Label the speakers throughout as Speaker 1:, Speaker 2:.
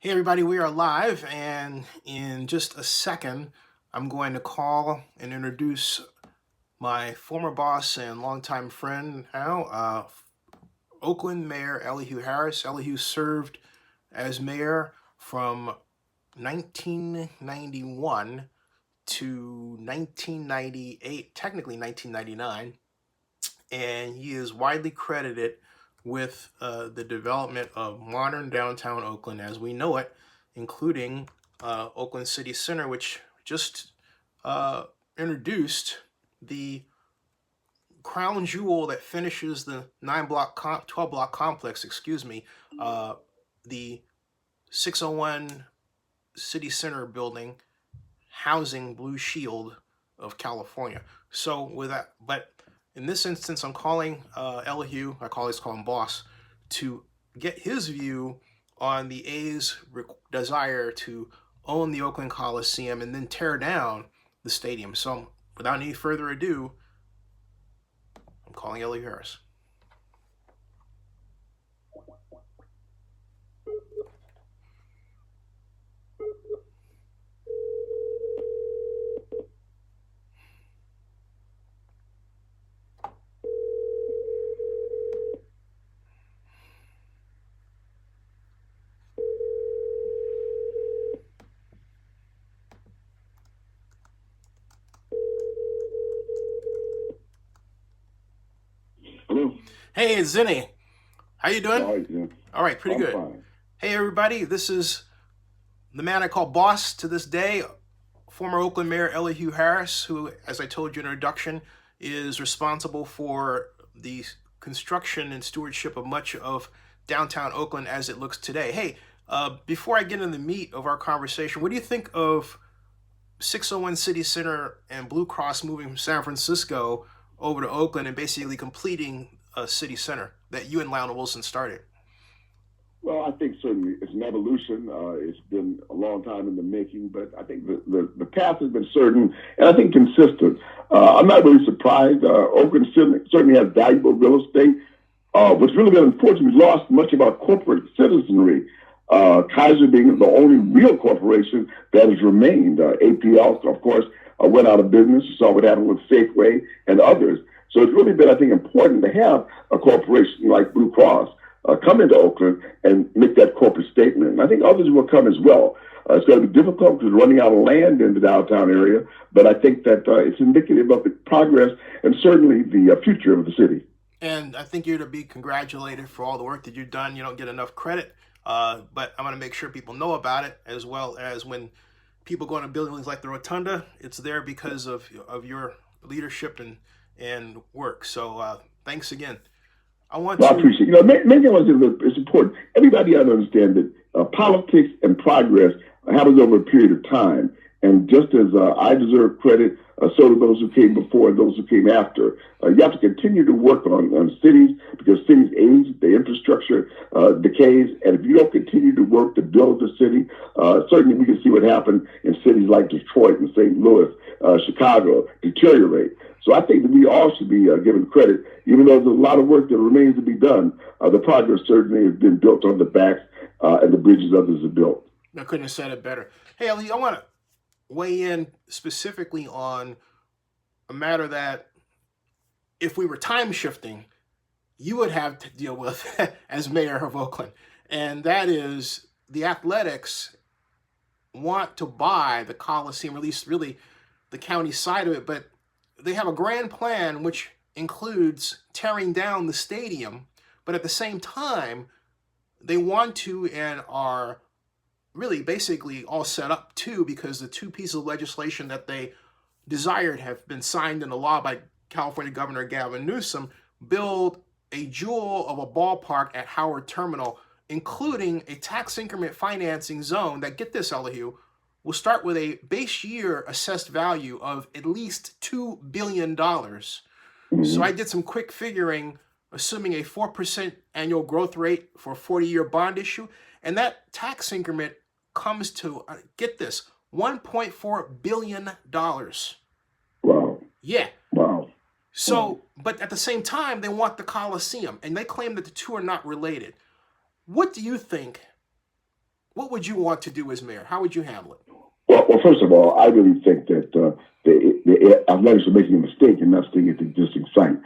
Speaker 1: Hey everybody, we are live, and in just a second, I'm going to call and introduce my former boss and longtime friend now, Oakland Mayor Elihu Harris. Elihu served as mayor from 1991 to 1998, technically 1999, and he is widely credited with the development of modern downtown Oakland as we know it, including Oakland City Center, which just introduced the crown jewel that finishes the 12 block complex, the 601 City Center building housing Blue Shield of California. So with that, but in this instance, I'm calling Elihu, I always call him boss, to get his view on the A's desire to own the Oakland Coliseum and then tear down the stadium. So without any further ado, I'm calling Elihu Harris.
Speaker 2: Hello.
Speaker 1: Hey, it's Zinni. How you doing?
Speaker 2: All right, Jim.
Speaker 1: All right, pretty
Speaker 2: I'm
Speaker 1: good.
Speaker 2: fine.
Speaker 1: Hey, everybody. This is the man I call boss to this day, former Oakland Mayor Elihu Harris, who, as I told you in introduction, is responsible for the construction and stewardship of much of downtown Oakland as it looks today. Hey, before I get into the meat of our conversation, what do you think of 601 City Center and Blue Cross moving from San Francisco over to Oakland and basically completing a city center that you and Lionel Wilson started?
Speaker 2: Well, I think certainly it's an evolution. It's been a long time in the making, but I think the path has been certain and I think consistent. I'm not really surprised. Oakland certainly has valuable real estate. What's really been unfortunate, we lost much of our corporate citizenry. Kaiser being the only real corporation that has remained. APL, of course, went out of business. You saw what happened with Safeway and others. So it's really been, I think, important to have a corporation like Blue Cross come into Oakland and make that corporate statement. And I think others will come as well. It's going to be difficult because we're running out of land in the downtown area, but I think that it's indicative of the progress and certainly the future of the city.
Speaker 1: And I think you're to be congratulated for all the work that you've done. You don't get enough credit, but I'm going to make sure people know about it, as well as when people go into buildings like the Rotunda, it's there because of your leadership and work. So thanks again.
Speaker 2: I appreciate it. Maybe it's important. Everybody ought to understand that politics and progress happens over a period of time. And just as I deserve credit, so do those who came before and those who came after. You have to continue to work on cities because cities age, the infrastructure decays. And if you don't continue to work to build the city, certainly we can see what happened in cities like Detroit and St. Louis, Chicago, deteriorate. So I think that we all should be given credit, even though there's a lot of work that remains to be done. The progress certainly has been built on the backs and the bridges others have built.
Speaker 1: I couldn't have said it better. Hey, Ali, I want to weigh in specifically on a matter that if we were time shifting, you would have to deal with as mayor of Oakland. And that is the Athletics want to buy the Coliseum, or at least really the county side of it, but they have a grand plan which includes tearing down the stadium, but at the same time, they want to and are really basically all set up too, because the two pieces of legislation that they desired have been signed into law by California Governor Gavin Newsom, build a jewel of a ballpark at Howard Terminal, including a tax increment financing zone that, get this, Elihu, will start with a base year assessed value of at least $2 billion. Mm-hmm. So I did some quick figuring, assuming a 4% annual growth rate for a 40-year bond issue. And that tax increment comes to, get this, $1.4 billion.
Speaker 2: Wow.
Speaker 1: Yeah.
Speaker 2: Wow.
Speaker 1: So, but at the same time, they want the Coliseum, and they claim that the two are not related. What do you think what would you want to do as mayor? How would you handle it?
Speaker 2: Well, first of all, I really think that the athletics are making a mistake in not staying at the existing site.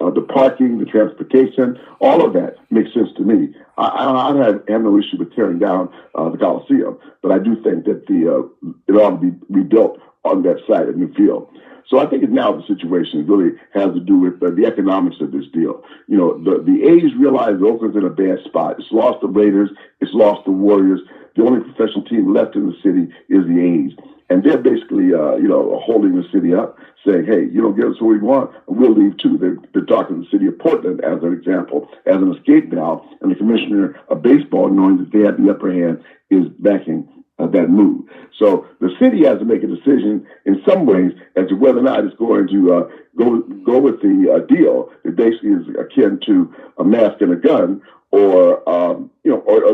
Speaker 2: The parking, the transportation, all of that makes sense to me. I have no issue with tearing down the Coliseum, but I do think that it ought to be rebuilt on that site, a new field. So I think now the situation really has to do with the economics of this deal. You know, the A's realize Oakland's in a bad spot. It's lost the Raiders. It's lost the Warriors. The only professional team left in the city is the A's. And they're basically, holding the city up, saying, hey, you don't give us what we want, and we'll leave too. They're talking to the city of Portland as an example, as an escape valve, and the commissioner of baseball, knowing that they have the upper hand, is backing that move. So the city has to make a decision in some ways as to whether or not it's going to go with the deal that basically is akin to a mask and a gun, or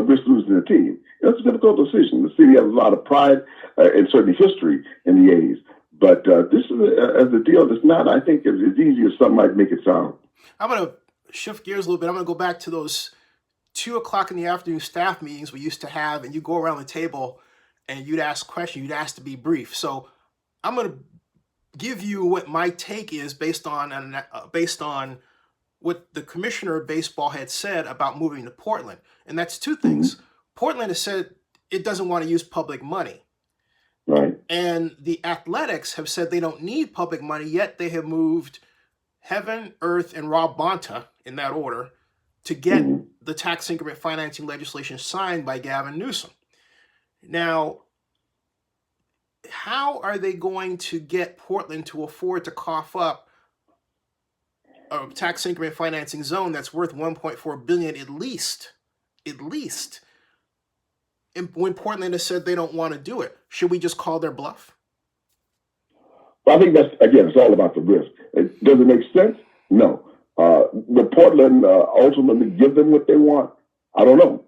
Speaker 2: risk losing the team. It's a difficult decision. The city has a lot of pride and certainly history in the A's. But this is a deal that's not, I think, as easy as some might make it sound.
Speaker 1: I'm going to shift gears a little bit. I'm going to go back to those 2:00 in the afternoon staff meetings we used to have, and you go around the table and you'd ask questions. You'd ask to be brief. So I'm going to give you what my take is based on what the commissioner of baseball had said about moving to Portland. And that's two things. Mm-hmm. Portland has said it doesn't want to use public money.
Speaker 2: Right.
Speaker 1: And the Athletics have said they don't need public money, yet they have moved Heaven, Earth, and Rob Bonta, in that order, to get the tax increment financing legislation signed by Gavin Newsom. Now, how are they going to get Portland to afford to cough up a tax increment financing zone that's worth $1.4 billion at least, and when Portland has said they don't want to do it? Should we just call their bluff?
Speaker 2: Well, I think that's, again, it's all about the risk. Does it make sense? No. Will Portland ultimately give them what they want? I don't know.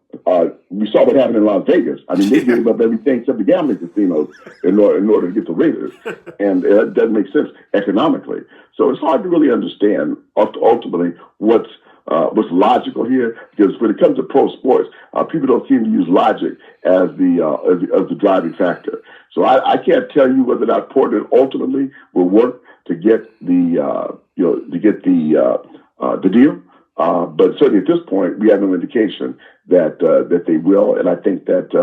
Speaker 2: We saw what happened in Las Vegas. I mean, they gave up everything except the gambling casinos in order to get the Raiders. And it doesn't make sense economically. So it's hard to really understand ultimately what's logical here, because when it comes to pro sports, people don't seem to use logic as the driving factor. So I can't tell you whether or not Portland ultimately will work to get the deal. But certainly at this point, we have no indication that they will, and I think that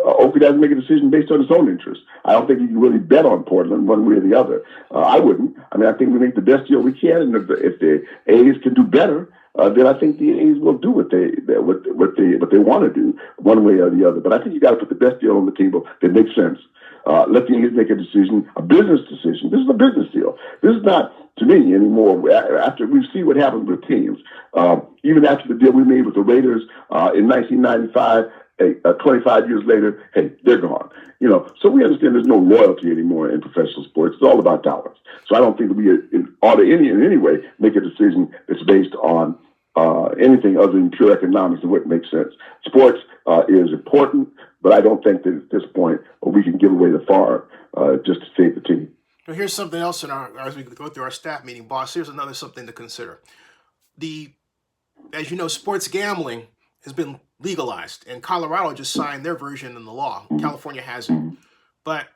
Speaker 2: Oakland has to make a decision based on its own interests. I don't think you can really bet on Portland one way or the other. I wouldn't. I mean, I think we make the best deal we can, and if the A's can do better, then I think the A's will do what they want to do one way or the other. But I think you got to put the best deal on the table that makes sense. Let the A's make a decision, a business decision. This is a business deal. This is not, to me, anymore. After we see what happens with teams, even after the deal we made with the Raiders in 1995, 25 years later, hey, they're gone. So we understand there's no loyalty anymore in professional sports. It's all about dollars. So I don't think we ought to in any way make a decision that's based on anything other than pure economics and what makes sense. Sports is important, but I don't think that at this point we can give away the farm just to save the team.
Speaker 1: Now, here's something else as we go through our staff meeting, boss. Here's another something to consider. As you know, sports gambling has been legalized, and Colorado just signed their version in the law. California hasn't. But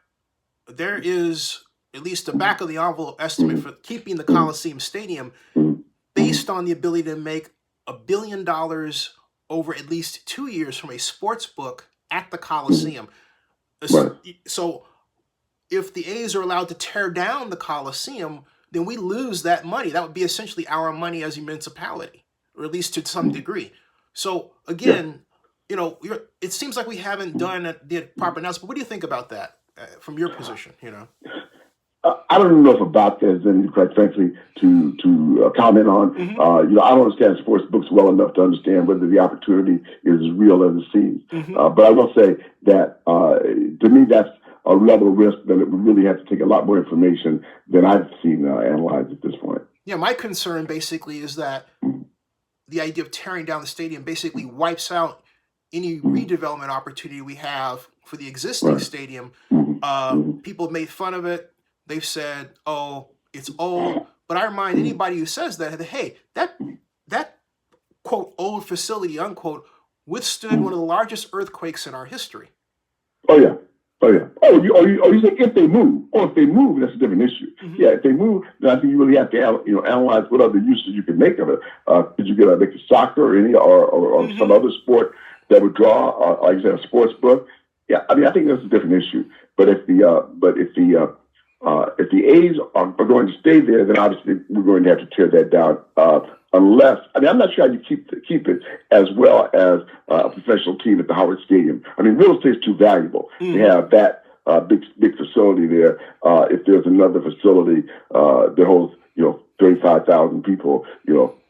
Speaker 1: there is at least a back of the envelope estimate for keeping the Coliseum Stadium based on the ability to make $1 billion over at least 2 years from a sports book at the Coliseum. Right. So if the A's are allowed to tear down the Coliseum, then we lose that money. That would be essentially our money as a municipality, or at least to some degree. So again, it seems like we haven't done the proper announcement. What do you think about that from your position?
Speaker 2: I don't know enough about this, and quite frankly, to comment on. I don't understand sports books well enough to understand whether the opportunity is as real as it seems. But I will say that to me, that's a level of risk that it would really have to take a lot more information than I've seen analyzed at this point.
Speaker 1: Yeah, my concern basically is that the idea of tearing down the stadium basically wipes out any redevelopment opportunity we have for the existing stadium. People have made fun of it. They've said, "Oh, it's old." But I remind anybody who says that, hey, that quote old facility unquote withstood one of the largest earthquakes in our history.
Speaker 2: Oh yeah. Oh yeah. You say if they move? Oh, if they move, that's a different issue. Yeah, if they move, then I think you really have to analyze what other uses you can make of it. Could you make a soccer or any or some other sport that would draw, like I said, a sports book? Yeah, I mean, I think that's a different issue. But if the A's are going to stay there, then obviously we're going to have to tear that down. Unless, I mean, I'm not sure how you keep it as well as a professional team at the Howard Stadium. I mean, real estate is too valuable to have that big facility there. If there's another facility that holds 35,000 people,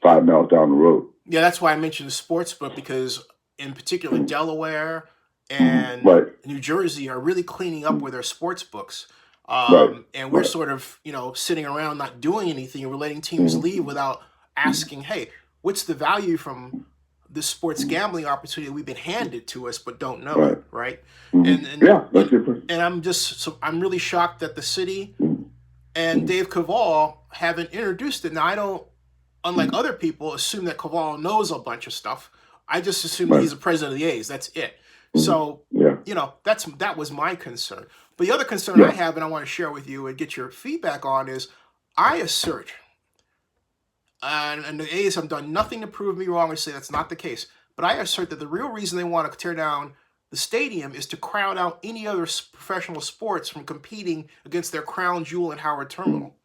Speaker 2: 5 miles down the road.
Speaker 1: Yeah, that's why I mentioned the sports book, because in particular Delaware and New Jersey are really cleaning up with their sports books. And we're sort of, sitting around not doing anything, and we're letting teams leave without asking, hey, what's the value from this sports gambling opportunity we've been handed to us but don't know it, right? And
Speaker 2: that's different.
Speaker 1: And I'm really shocked that the city and Dave Cavall haven't introduced it. Now, I don't, unlike other people, assume that Cavall knows a bunch of stuff. I just assume that he's the president of the A's. That's it. So, that was my concern. But the other concern I have, and I want to share with you and get your feedback on, is I assert, and the A's have done nothing to prove me wrong or say that's not the case, but I assert that the real reason they want to tear down the stadium is to crowd out any other professional sports from competing against their crown jewel at Howard Terminal.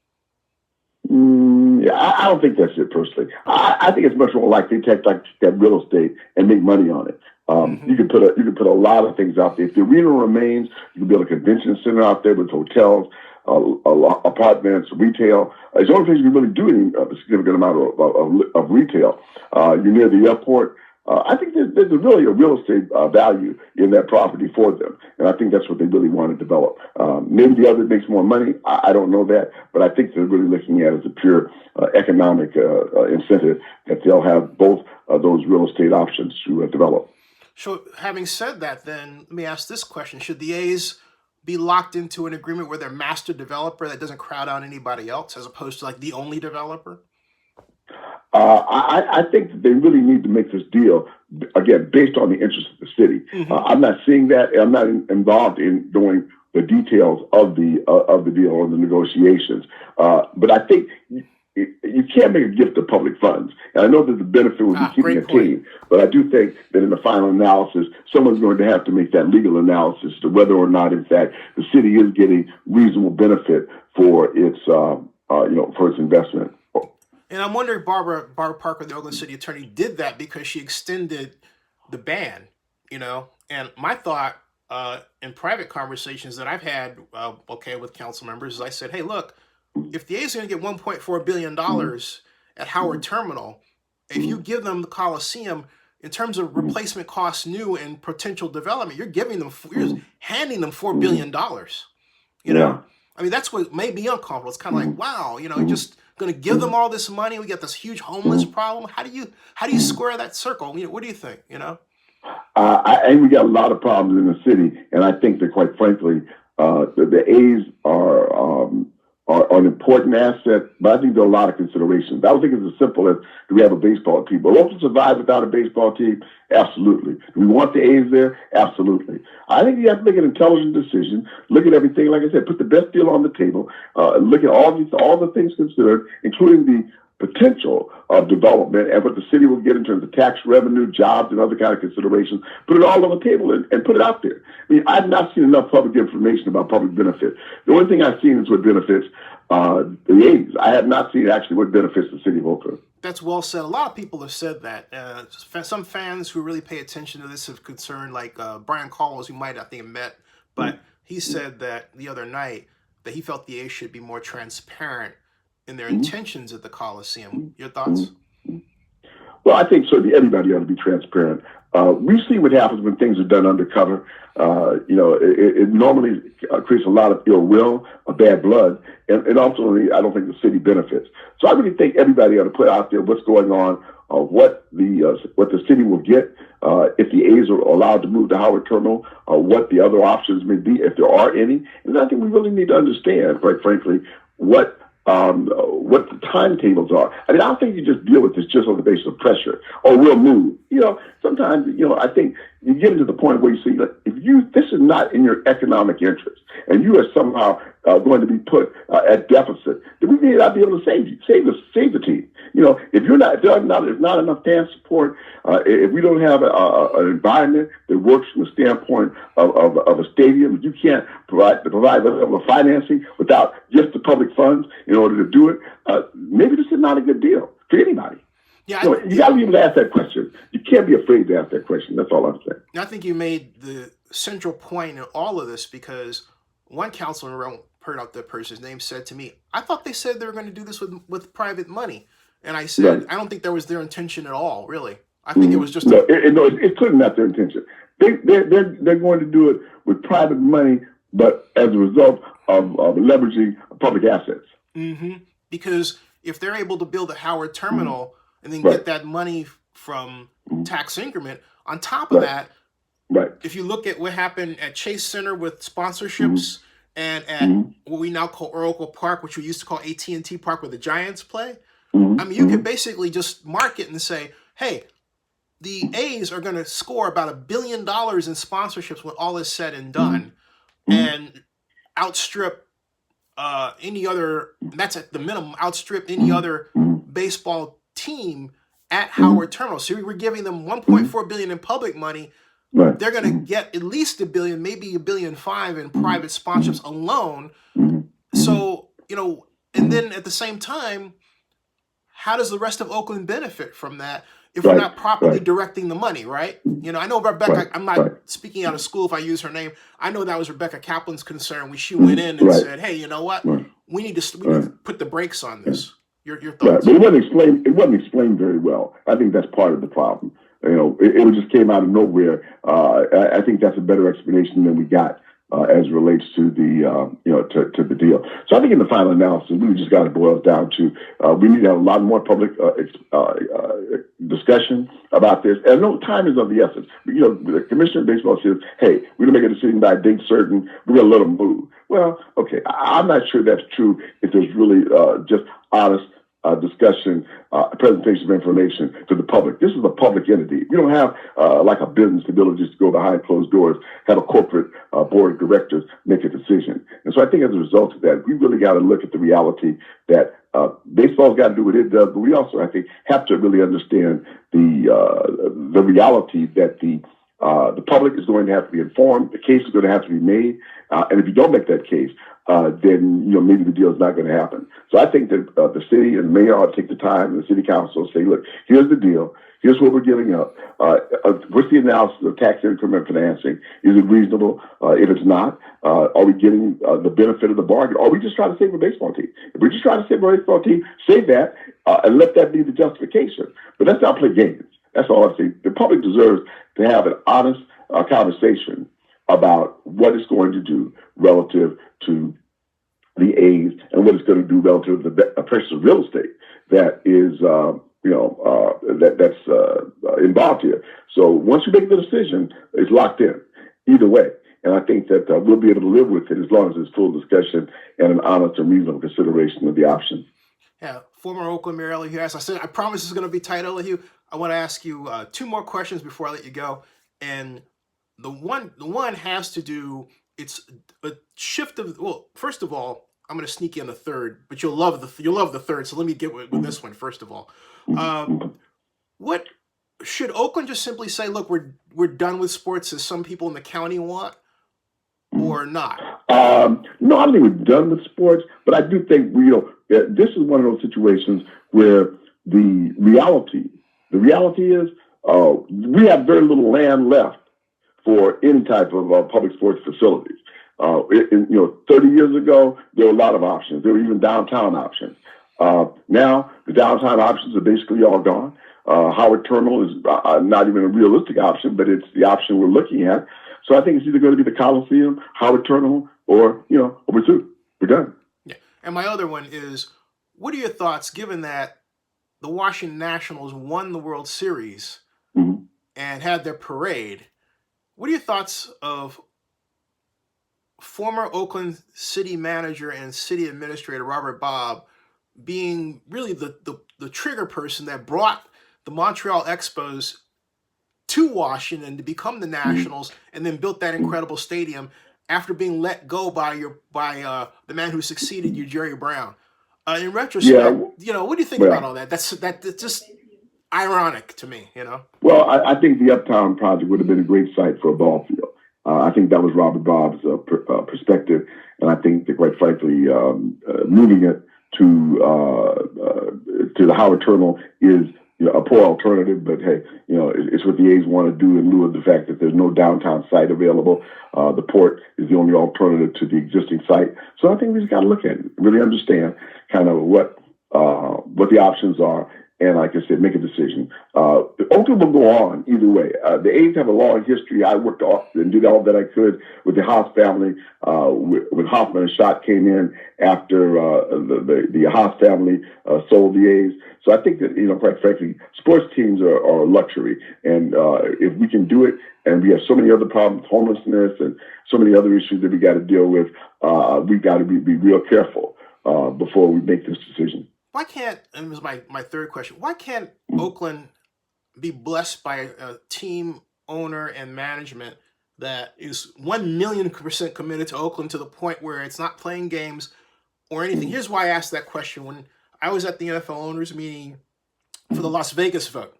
Speaker 2: Yeah, I don't think that's it personally. I think it's much more like they take that real estate and make money on it. You can put a lot of things out there. If the arena remains, you can build a convention center out there with hotels, apartments, retail. It's the only place you can really do a significant amount of retail. You're near the airport. I think there's really a real estate value in that property for them, and I think that's what they really want to develop. Maybe the other makes more money. I don't know that, but I think they're really looking at it as a pure economic incentive that they'll have both those real estate options to develop.
Speaker 1: So having said that, then let me ask this question. Should the A's be locked into an agreement where they're master developer that doesn't crowd out anybody else, as opposed to like the only developer?
Speaker 2: I think that they really need to make this deal, again, based on the interest of the city. I'm not seeing that. I'm not involved in doing the details of the deal or the negotiations. But I think you can't make a gift of public funds. And I know that the benefit would be keeping a team, but I do think that in the final analysis, someone's going to have to make that legal analysis to whether or not, in fact, the city is getting reasonable benefit for its, for its investment.
Speaker 1: And I'm wondering, Barbara Parker, the Oakland City Attorney, did that because she extended the ban, And my thought in private conversations that I've had, with council members, is I said, hey, look, if the A's are going to get $1.4 billion at Howard Terminal, if you give them the Coliseum, in terms of replacement costs new and potential development, you're handing them $4 billion, I mean, that's what made me uncomfortable. It's kind of like, wow, you're just going to give them all this money. We got this huge homeless problem. How do you square that circle? What do you think?
Speaker 2: And we got a lot of problems in the city, and I think that, quite frankly, the A's are an important asset, but I think there are a lot of considerations. I don't think it's as simple as, do we have a baseball team? Will Oakland survive without a baseball team? Absolutely. Do we want the A's there? Absolutely. I think you have to make an intelligent decision, look at everything, like I said, put the best deal on the table, look at all the things considered, including the potential of development and what the city will get in terms of tax revenue, jobs, and other kind of considerations. Put it all on the table and put it out there. I mean, I've not seen enough public information about public benefit. The only thing I've seen is what benefits the A's. I have not seen actually what benefits the city of Oakland.
Speaker 1: That's well said. A lot of people have said that. Some fans who really pay attention to this have concerned, like Brian Collins, who might, I think, have met, but he said that the other night that he felt the A's should be more transparent in their intentions at the Coliseum. Your thoughts?
Speaker 2: Well, I think certainly everybody ought to be transparent. We see what happens when things are done undercover. It normally creates a lot of ill will, bad blood, and ultimately, I don't think the city benefits. So I really think everybody ought to put out there what's going on, what the city will get if the A's are allowed to move to Howard Terminal, what the other options may be, if there are any. And I think we really need to understand, quite frankly, what what the timetables are. I mean, I don't think you just deal with this just on the basis of pressure or we'll move. Sometimes, I think you get into the point where you see, like, this is not in your economic interest and you are somehow going to be put at deficit, then we may not be able to save the team. If there's not enough fan support, if we don't have an environment that works from the standpoint of a stadium, you can't provide the level of financing without just the public funds in order to do it. Maybe this is not a good deal for anybody.
Speaker 1: Yeah,
Speaker 2: you got to be able to ask that question. You can't be afraid to ask that question. That's all I'm saying.
Speaker 1: I think you made the central point in all of this, because one councilman, I won't put out the person's name, said to me, I thought they said they were going to do this with private money. And I said, right. I don't think that was their intention at all, really. I think it was just...
Speaker 2: It's clearly not their intention. They're going to do it with private money, but as a result of leveraging public assets.
Speaker 1: Mm-hmm. Because if they're able to build a Howard terminal and then get that money from tax increment, on top of that, if you look at what happened at Chase Center with sponsorships and at what we now call Oracle Park, which we used to call AT&T Park, where the Giants play, I mean, you could basically just market and say, hey, the A's are going to score about $1 billion in sponsorships when all is said and done, and outstrip any other, that's at the minimum, outstrip any other baseball team at Howard Terminal. So we were giving them $1.4 billion in public money. They're going to get at least $1 billion, maybe $1.5 billion in private sponsorships alone. So, and then at the same time, how does the rest of Oakland benefit from that if we're not properly directing the money, right? I know Rebecca, I'm not speaking out of school if I use her name. I know that was Rebecca Kaplan's concern when she went in and said, hey, you know what? We need to put the brakes on this. Your thoughts?
Speaker 2: But it wasn't explained very well. I think that's part of the problem. It just came out of nowhere. I think that's a better explanation than we got as it relates to the to the deal. So I think in the final analysis, we just got to boil it down to we need to have a lot more public discussion about this. And no time is of the essence. The commissioner of baseball says, "Hey, we're gonna make a decision by a date certain. We're gonna let them move." Well, okay, I'm not sure that's true. If there's really just honest discussion, presentation of information to the public. This is a public entity. We don't have like a business to be able to just go behind closed doors, have a corporate board of directors make a decision. And so I think as a result of that, we really got to look at the reality that baseball's got to do what it does, but we also, I think, have to really understand the reality that the public is going to have to be informed. The case is going to have to be made. And if you don't make that case, then maybe the deal is not going to happen. So I think that the city and the mayor ought to take the time, and the city council say, look, here's the deal. Here's what we're giving up. What's the analysis of tax increment financing? Is it reasonable? If it's not, are we getting the benefit of the bargain? Or are we just trying to save a baseball team? If we're just trying to save a baseball team, save that and let that be the justification. But let's not play games. That's all I'm saying. The public deserves to have an honest conversation about what it's going to do relative to the A's and what it's going to do relative to the precious real estate that is, that's involved here. So once you make the decision, it's locked in either way. And I think that we'll be able to live with it as long as there's full discussion and an honest and reasonable consideration of the options.
Speaker 1: Yeah, former Oakland Mayor Elihu, as I said, I promise this is going to be tight, Elihu. I want to ask you two more questions before I let you go. And the one has to do, it's a shift of, well, first of all, I'm going to sneak in a third, but you'll love the third. So let me get with this one first of all. What should Oakland just simply say? Look, we're done with sports, as some people in the county want, or not? No, I don't think we're done with sports, but I do think this is one of those situations where the reality is we have very little land left for any type of public sports facilities. 30 years ago, there were a lot of options. There were even downtown options. Now, the downtown options are basically all gone. Howard Terminal is not even a realistic option, but it's the option we're looking at. So I think it's either going to be the Coliseum, Howard Terminal, or, we're through. We're done. Yeah. And my other one is, what are your thoughts, given that the Washington Nationals won the World Series and had their parade? What are your thoughts of former Oakland city manager and city administrator Robert Bobb being really the trigger person that brought the Montreal Expos to Washington to become the Nationals, and then built that incredible stadium after being let go by the man who succeeded you, Jerry Brown. In retrospect, what do you think about all that? That's just ironic to me,
Speaker 2: Well, I think the Uptown project would have been a great site for a ball field. I think that was Robert Bob's perspective, and I think that, quite frankly, moving it to the Howard Terminal is a poor alternative. But hey, it's what the A's want to do in lieu of the fact that there's no downtown site available. The port is the only alternative to the existing site. So I think we just got to look at it, really understand kind of what the options are, and like I said, make a decision. Oakland will go on either way. The A's have a long history. I worked off and did all that I could with the Haas family. When Hoffman and Schott came in after the Haas family sold the A's. So I think that, quite frankly, sports teams are a luxury. And if we can do it, and we have so many other problems, homelessness and so many other issues that we got to deal with, we've got to be real careful before we make this decision.
Speaker 1: Why can't, and this is my third question, why can't Oakland be blessed by a team owner and management that is 1,000,000% committed to Oakland to the point where it's not playing games or anything? Here's why I asked that question. When I was at the NFL owners meeting for the Las Vegas vote,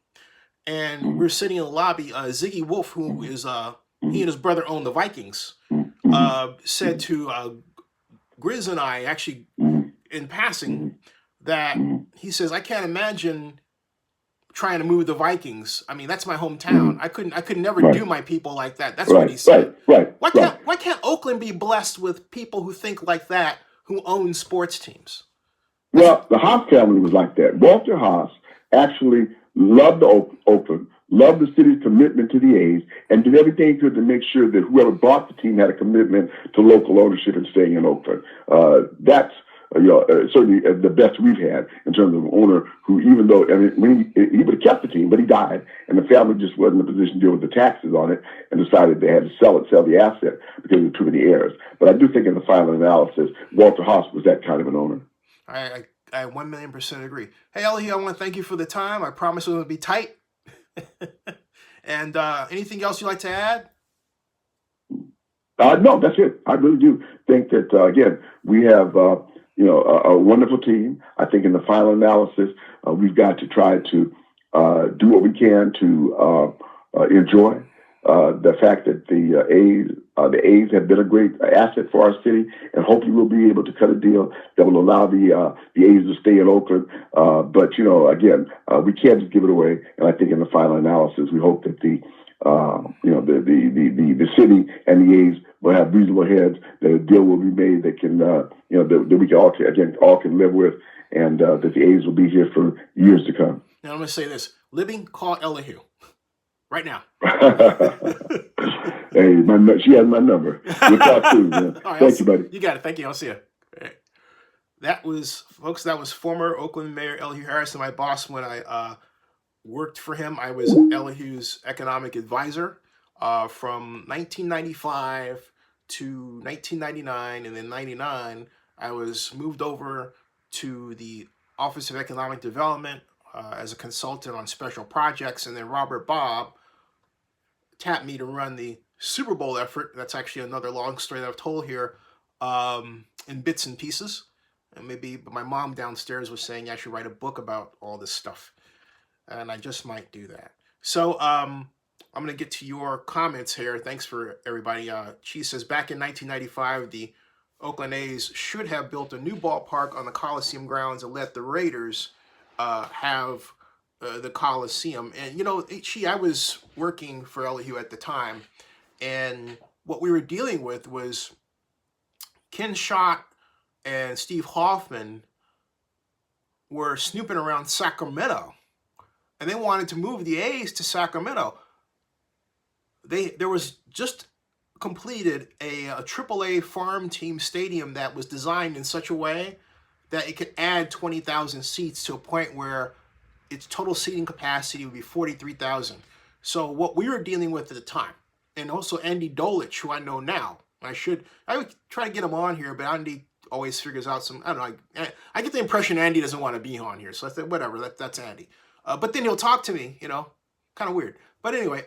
Speaker 1: and we're sitting in the lobby, Ziggy Wolf, who is, he and his brother own the Vikings, said to Grizz and I, actually in passing, that he says, I can't imagine trying to move the Vikings. I mean, that's my hometown. I could never do my people like that. That's what he said. Why can't Oakland be blessed with people who think like that, who own sports teams?
Speaker 2: Well, the Haas family was like that. Walter Haas actually loved Oakland, loved the city's commitment to the A's, and did everything he could to make sure that whoever bought the team had a commitment to local ownership and staying in Oakland. That's certainly the best we've had in terms of an owner who, even though he would have kept the team, but he died, and the family just wasn't in a position to deal with the taxes on it, and decided they had to sell the asset because there were too many heirs. But I do think in the final analysis, Walter Haas was that kind of an owner.
Speaker 1: I 1,000,000% agree. Hey, Elihu, I want to thank you for the time. I promise it will be tight. And anything else you'd like to add?
Speaker 2: No, that's it. I really do think that, again, we have a wonderful team. I think in the final analysis, we've got to try to do what we can to enjoy the fact that the A's have been a great asset for our city, and hopefully we'll be able to cut a deal that will allow the A's to stay in Oakland. But again, we can't just give it away. And I think in the final analysis, we hope that the city and the A's will have reasonable heads, that a deal will be made that can, that we can all can live with, and that the A's will be here for years to come.
Speaker 1: Now I'm going to say this: Libby, call Elihu right now.
Speaker 2: Hey, she has my number. We'll talk soon. Right, thank you, buddy.
Speaker 1: You got it. Thank you. I'll see you. Right. That was former Oakland Mayor Elihu Harrison, my boss when I worked for him. I was Elihu's economic advisor from 1995 to 1999, and then 99, I was moved over to the Office of Economic Development as a consultant on special projects, and then Robert Bob tapped me to run the Super Bowl effort. That's actually another long story that I've told here in bits and pieces. And maybe my mom downstairs was saying I should write a book about all this stuff. And I just might do that. So I'm going to get to your comments here. Thanks for everybody. Chi says, back in 1995, the Oakland A's should have built a new ballpark on the Coliseum grounds and let the Raiders have the Coliseum. And, I was working for Elihu at the time, and what we were dealing with was Ken Schott and Steve Hoffman were snooping around Sacramento, and they wanted to move the A's to Sacramento. There was just completed a AAA farm team stadium that was designed in such a way that it could add 20,000 seats to a point where its total seating capacity would be 43,000. So what we were dealing with at the time, and also Andy Dolich, who I know now, I would try to get him on here, but Andy always figures out some. I don't know. I get the impression Andy doesn't want to be on here, so I said whatever. That's Andy. But then he'll talk to me, kind of weird. But anyway,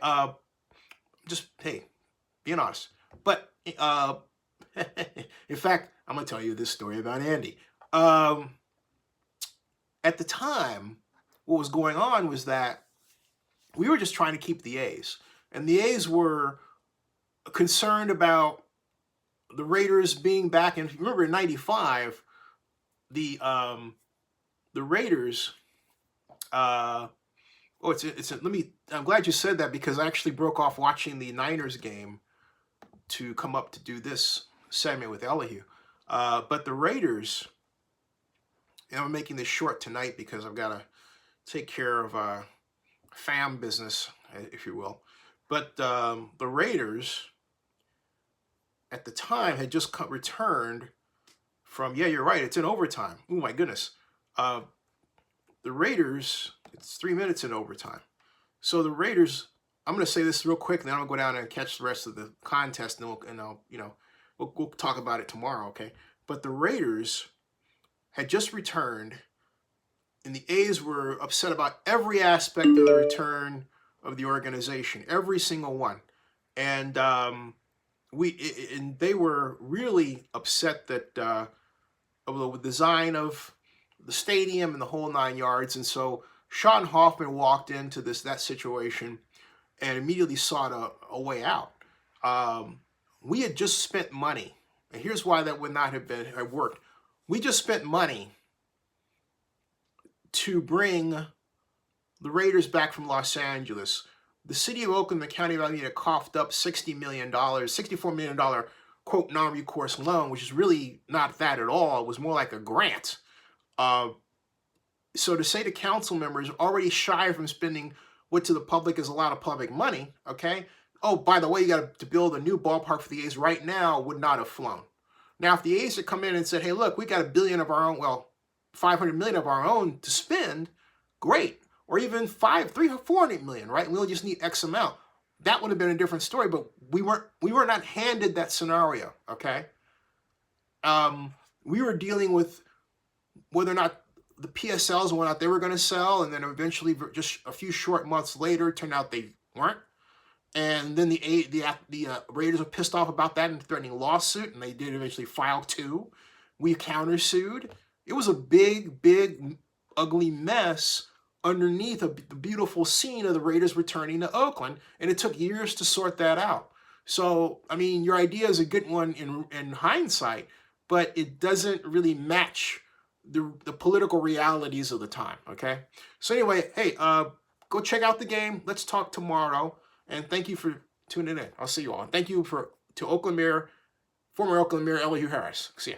Speaker 1: just hey, being honest. But in fact, I'm gonna tell you this story about Andy. At the time, what was going on was that we were just trying to keep the A's, and the A's were concerned about the Raiders being back. And remember, in '95, the Raiders. I'm glad you said that, because I actually broke off watching the Niners game to come up to do this segment with Elihu. But the Raiders, and I'm making this short tonight because I've got to take care of fam business, if you will. But the Raiders at the time had just returned from, yeah, you're right, it's in overtime. Oh my goodness. The Raiders, it's 3 minutes in overtime. So the Raiders, I'm going to say this real quick, and then I'm going to go down and catch the rest of the contest, and we'll talk about it tomorrow, okay? But the Raiders had just returned, and the A's were upset about every aspect of the return of the organization, every single one. And they were really upset that of the design of the stadium and the whole 9 yards. And so Sean Hoffman walked into that situation and immediately sought a way out. We had just spent money, and here's why that would not have worked. We just spent money to bring the Raiders back from Los Angeles. The city of Oakland, the county of Alameda, coughed up $64 million, quote, non-recourse loan, which is really not that at all. It was more like a grant. So to say to council members already shy from spending what to the public is a lot of public money, okay? Oh, by the way, you got to build a new ballpark for the A's right now, would not have flown. Now, if the A's had come in and said, hey, look, we got $1 billion of our own, well, $500 million of our own to spend, great. Or even $400 million, right? We'll just need X amount. That would have been a different story, but we were not handed that scenario, okay? We were dealing with whether or not the PSLs and whatnot they were going to sell, and then eventually, just a few short months later, it turned out they weren't. And then the Raiders were pissed off about that and threatening lawsuit, and they did eventually file 2. We countersued. It was a big, big, ugly mess underneath the beautiful scene of the Raiders returning to Oakland, and it took years to sort that out. So, I mean, your idea is a good one in hindsight, but it doesn't really match the political realities of the time, okay? So anyway, hey, go check out the game. Let's talk tomorrow, and thank you for tuning in. I'll see you all. And thank you to Oakland Mayor, former Oakland Mayor Elihu Harris. See ya.